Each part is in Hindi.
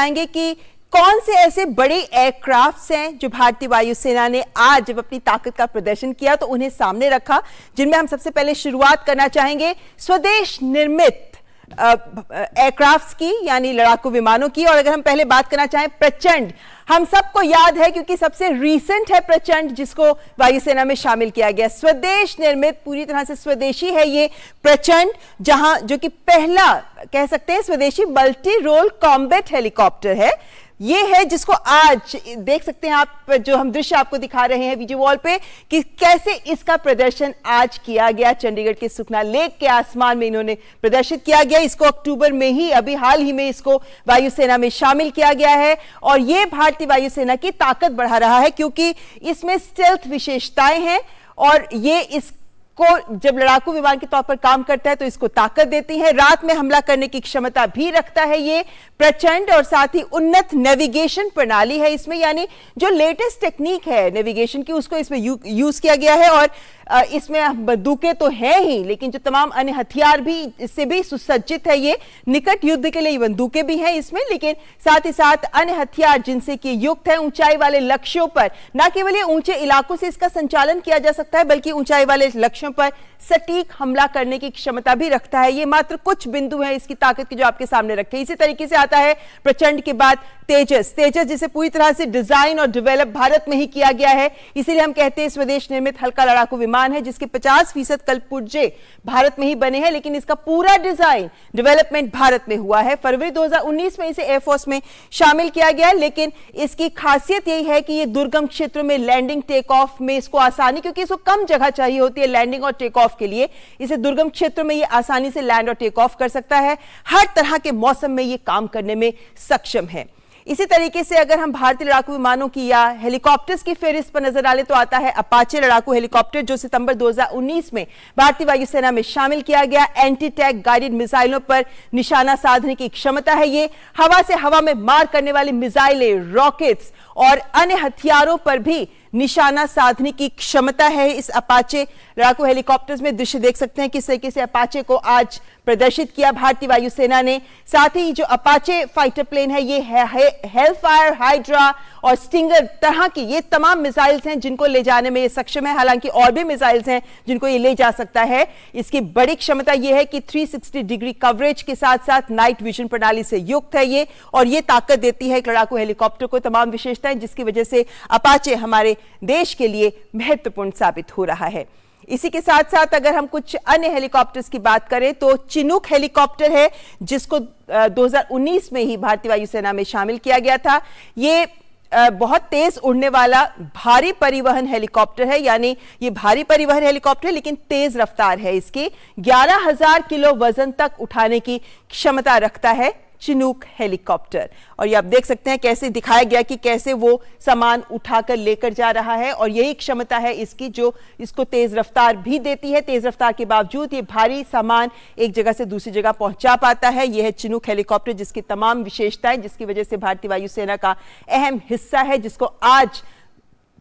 चाहेंगे कि कौन से ऐसे बड़े एयरक्राफ्ट्स हैं जो भारतीय वायुसेना ने आज जब अपनी ताकत का प्रदर्शन किया तो उन्हें सामने रखा, जिनमें हम सबसे पहले शुरुआत करना चाहेंगे स्वदेश निर्मित एयरक्राफ्ट्स की, यानी लड़ाकू विमानों की। और अगर हम पहले बात करना चाहें प्रचंड, हम सबको याद है क्योंकि सबसे रीसेंट है प्रचंड, जिसको वायुसेना में शामिल किया गया। स्वदेश निर्मित, पूरी तरह से स्वदेशी है ये प्रचंड, जहां जो कि पहला कह सकते हैं स्वदेशी मल्टी रोल कॉम्बैट हेलीकॉप्टर है। ये है जिसको आज देख सकते हैं आप, जो हम दृश्य आपको दिखा रहे हैं वीडियो वॉल पे, कि कैसे इसका प्रदर्शन आज किया गया। चंडीगढ़ के सुखना लेक के आसमान में इन्होंने प्रदर्शित किया गया। इसको अक्टूबर में ही, अभी हाल ही में इसको वायुसेना में शामिल किया गया है और ये भारतीय वायुसेना की ताकत बढ़ा रहा है क्योंकि इसमें स्टेल्थ विशेषताएं हैं और ये इस को जब लड़ाकू विमान के तौर पर काम करता है तो इसको ताकत देती है। रात में हमला करने की क्षमता भी रखता है ये प्रचंड, और साथ ही उन्नत नेविगेशन प्रणाली है इसमें, यानी जो लेटेस्ट टेक्निक है नेविगेशन की उसको इसमें यूज किया गया है। और इसमें बंदूकें तो हैं ही, लेकिन जो तमाम अन्य हथियार भी इससे भी सुसज्जित है। ये निकट युद्ध के लिए बंदूकें भी हैं इसमें, लेकिन साथ ही साथ अन्य हथियार जिनसे कि युक्त है। ऊंचाई वाले लक्ष्यों पर न केवल ये ऊंचे इलाकों से इसका संचालन किया जा सकता है, बल्कि ऊंचाई वाले लक्ष्यों पर सटीक हमला करने की क्षमता भी रखता है। ये मात्र कुछ बिंदु हैं इसकी ताकत के जो आपके सामने रखे। इसी तरीके से आता है प्रचंड के बाद तेजस। तेजस जिसे पूरी तरह से डिजाइन और डेवलप भारत में ही किया गया है, इसीलिए हम कहते हैं स्वदेश निर्मित हल्का लड़ाकू विमान है, जिसके 50% कलपुर्जे भारत में ही बने हैं, लेकिन इसका पूरा डिजाइन डेवलपमेंट भारत में हुआ है। फरवरी 2019 में इसे एयरफोर्स में शामिल किया गया, लेकिन इसकी खासियत यही है कि ये दुर्गम क्षेत्रों में लैंडिंग टेक ऑफ में इसको आसानी, क्योंकि इसको कम जगह चाहिए होती है लैंडिंग और टेक ऑफ के लिए, इसे दुर्गम क्षेत्रों में ये आसानी से लैंड और टेक ऑफ कर सकता है। हर तरह के मौसम में ये काम करने में सक्षम है। इसी तरीके से अगर हम भारतीय लड़ाकू विमानों की या हेलीकॉप्टर्स की फेहरिस्त पर नजर डालें तो आता है अपाचे लड़ाकू हेलीकॉप्टर, जो सितंबर 2019 में भारतीय वायुसेना में शामिल किया गया। एंटी टैंक गाइडेड मिसाइलों पर निशाना साधने की क्षमता है ये। हवा से हवा में मार करने वाली मिसाइलें, रॉकेट्स और अन्य हथियारों पर भी निशाना साधने की क्षमता है इस अपाचे लड़ाकू हेलीकॉप्टर्स में। दृश्य देख सकते हैं किस तरीके से अपाचे को आज प्रदर्शित किया भारतीय वायुसेना ने। साथ ही जो अपाचे फाइटर प्लेन है, ये हेलफायर, हाइड्रा और स्टिंगर तरह की ये तमाम मिसाइल्स हैं जिनको ले जाने में ये सक्षम है। हालांकि और भी मिसाइल्स हैं जिनको ये ले जा सकता है। इसकी बड़ी क्षमता ये है कि 360 डिग्री कवरेज के साथ साथ नाइट विजन प्रणाली से युक्त है ये, और ये ताकत देती है एक लड़ाकू हेलीकॉप्टर को तमाम विशेषताएं, जिसकी वजह से अपाचे हमारे देश के लिए महत्वपूर्ण साबित हो रहा है। इसी के साथ साथ अगर हम कुछ अन्य हेलीकॉप्टर्स की बात करें तो चिनूक हेलीकॉप्टर है, जिसको 2019 में ही भारतीय वायुसेना में शामिल किया गया था। ये बहुत तेज उड़ने वाला भारी परिवहन हेलीकॉप्टर है, यानी ये भारी परिवहन हेलीकॉप्टर है लेकिन तेज रफ्तार है। इसकी 11,000 किलो वजन तक उठाने की क्षमता रखता है चिनूक हेलीकॉप्टर। और ये आप देख सकते हैं कैसे दिखाया गया कि कैसे वो सामान उठाकर लेकर जा रहा है, और यही क्षमता है इसकी जो इसको तेज रफ्तार भी देती है। तेज रफ्तार के बावजूद ये भारी सामान एक जगह से दूसरी जगह पहुंचा पाता है। यह है चिनूक हेलीकॉप्टर, जिसकी तमाम विशेषताएं, जिसकी वजह से भारतीय वायुसेना का अहम हिस्सा है, जिसको आज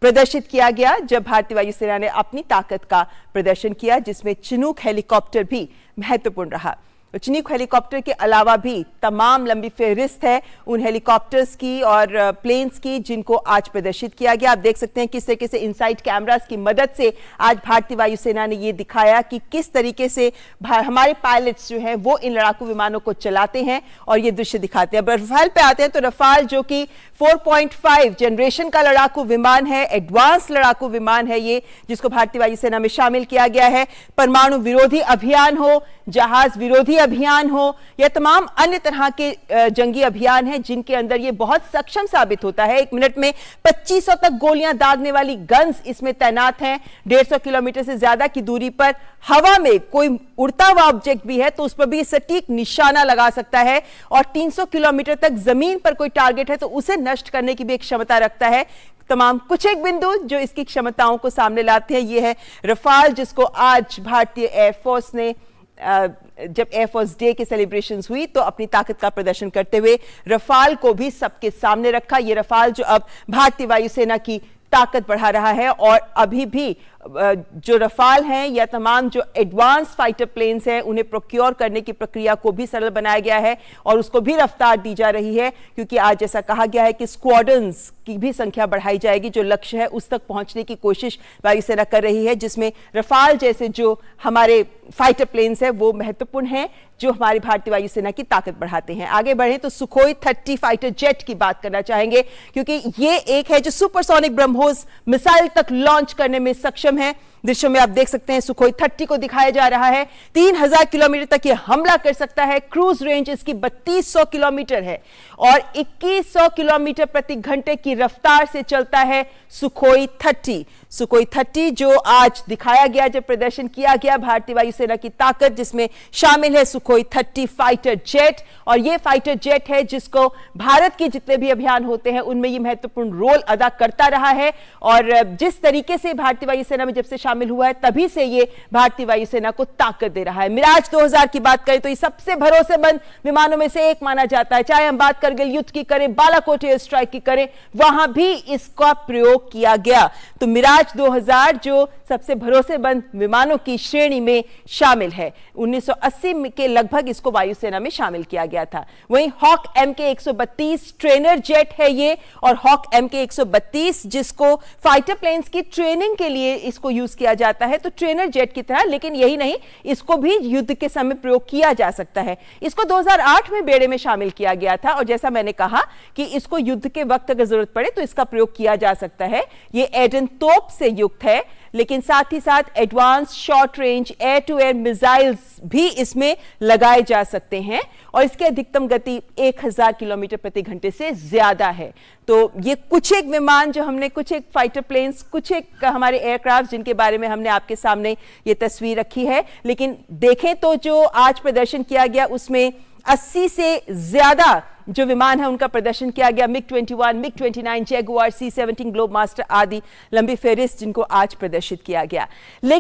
प्रदर्शित किया गया जब भारतीय वायुसेना ने अपनी ताकत का प्रदर्शन किया, जिसमें चिनूक हेलीकॉप्टर भी महत्वपूर्ण रहा। चिनूक हेलीकॉप्टर के अलावा भी तमाम लंबी फेहरिस्त है उन हेलीकॉप्टर्स की और प्लेन्स की जिनको आज प्रदर्शित किया गया। आप देख सकते हैं किस तरीके से इनसाइड कैमरास की मदद से आज भारतीय वायुसेना ने ये दिखाया कि किस तरीके से हमारे पायलट्स जो हैं वो इन लड़ाकू विमानों को चलाते हैं, और ये दृश्य दिखाते हैं। अब रफाल पे आते हैं तो रफाल जो कि 4.5 जनरेशन का लड़ाकू विमान है, एडवांस लड़ाकू विमान है ये, जिसको भारतीय वायुसेना में शामिल किया गया है। परमाणु विरोधी अभियान हो, जहाज विरोधी अभियान हो या तमाम अन्य तरह के जंगी अभियान हैं जिनके अंदर ये बहुत सक्षम साबित होता है। 1 मिनट में 2500 तक गोलियां दागने वाली गन्स इसमें तैनात हैं। 150 किलोमीटर से ज्यादा की दूरी पर हवा में कोई उड़ता हुआ ऑब्जेक्ट भी है तो उस पर भी सटीक निशाना लगा सकता है, और 300 किलोमीटर तक जमीन पर कोई टारगेट है तो उसे नष्ट करने की भी एक क्षमता रखता है। तमाम कुछ एक बिंदु जो इसकी क्षमताओं को सामने लाते हैं, ये है रफाल, जिसको आज भारतीय एयरफोर्स ने जब एयरफोर्स डे के सेलिब्रेशंस हुई तो अपनी ताकत का प्रदर्शन करते हुए रफाल को भी सबके सामने रखा। ये रफाल जो अब भारतीय वायुसेना की ताकत बढ़ा रहा है और अभी भी जो रफाल हैं या तमाम जो एडवांस फाइटर प्लेन्स हैं उन्हें प्रोक्योर करने की प्रक्रिया को भी सरल बनाया गया है और उसको भी रफ्तार दी जा रही है, क्योंकि आज जैसा कहा गया है कि स्क्वाड्रन्स की भी संख्या बढ़ाई जाएगी। जो लक्ष्य है उस तक पहुंचने की कोशिश वायुसेना कर रही है, जिसमें रफाल जैसे जो हमारे फाइटर प्लेन्स हैं वो महत्वपूर्ण हैं, जो हमारी भारतीय वायुसेना की ताकत बढ़ाते हैं। आगे बढ़ें तो सुखोई 30 फाइटर जेट की बात करना चाहेंगे, क्योंकि ये एक है जो सुपरसोनिक ब्रह्मोस मिसाइल तक लॉन्च करने में सक्षम है। दृश्यों में आप देख सकते हैं सुखोई 30 को दिखाया जा रहा है। 3000 किलोमीटर तक ये हमला कर सकता है। क्रूज रेंज इसकी 3200 किलोमीटर है और 2100 किलोमीटर प्रति घंटे की रफ्तार से चलता है सुखोई 30। सुखोई 30 जो आज दिखाया गया, जब प्रदर्शन किया गया भारतीय वायुसेना की ताकत, जिसमें शामिल है सुखोई 30 फाइटर जेट। और ये फाइटर जेट है जिसको भारत के जितने भी अभियान होते हैं उनमें ये महत्वपूर्ण रोल अदा करता रहा है। और जिस तरीके से भारतीय वायुसेना में जब से शामिल हुआ है तभी से ये भारतीय वायुसेना को ताकत दे रहा है। मिराज 2000 की बात करें तो ये सबसे भरोसेमंद विमानों में से एक माना जाता है। चाहे हम बात करगिल युद्ध की करें, बालाकोट एयर स्ट्राइक की करें, वहां भी इसका प्रयोग किया गया। तो मिराज 2000 जो सबसे भरोसेमंद विमानों की श्रेणी में शामिल है, 1980 के लगभग इसको वायुसेना में शामिल किया गया था। वहीं हॉक MK-132 ट्रेनर जेट है ये, और हॉक MK-132 जिसको फाइटर प्लेन्स की ट्रेनिंग के लिए इसको यूज किया जाता है, तो ट्रेनर जेट की तरह। लेकिन यही नहीं, इसको भी युद्ध के समय प्रयोग किया जा सकता है। इसको 2008 में बेड़े में शामिल किया गया था और जैसा मैंने कहा कि इसको युद्ध के वक्त अगर जरूरत पड़े तो इसका प्रयोग किया जा सकता है। ये एडन तोप से युक्त है, लेकिन साथ ही साथ advance short range air to air missiles भी इसमें लगाए जा सकते हैं और इसकी अधिकतम गति 1000 किलोमीटर प्रति घंटे से ज्यादा है। तो ये कुछ एक विमान जो हमने, कुछ एक फाइटर प्लेन्स, कुछ एक हमारे एयरक्राफ्ट जिनके बारे में हमने आपके सामने ये तस्वीर रखी है। लेकिन देखें तो जो आज प्रदर्शन किया गया उसमें 80 से ज्यादा जो विमान है उनका प्रदर्शन किया गया। MiG-21, MiG-29, Jaguar, C-17 globe master आदि लंबी फेरिस्त जिनको आज प्रदर्शित किया गया। लेकिन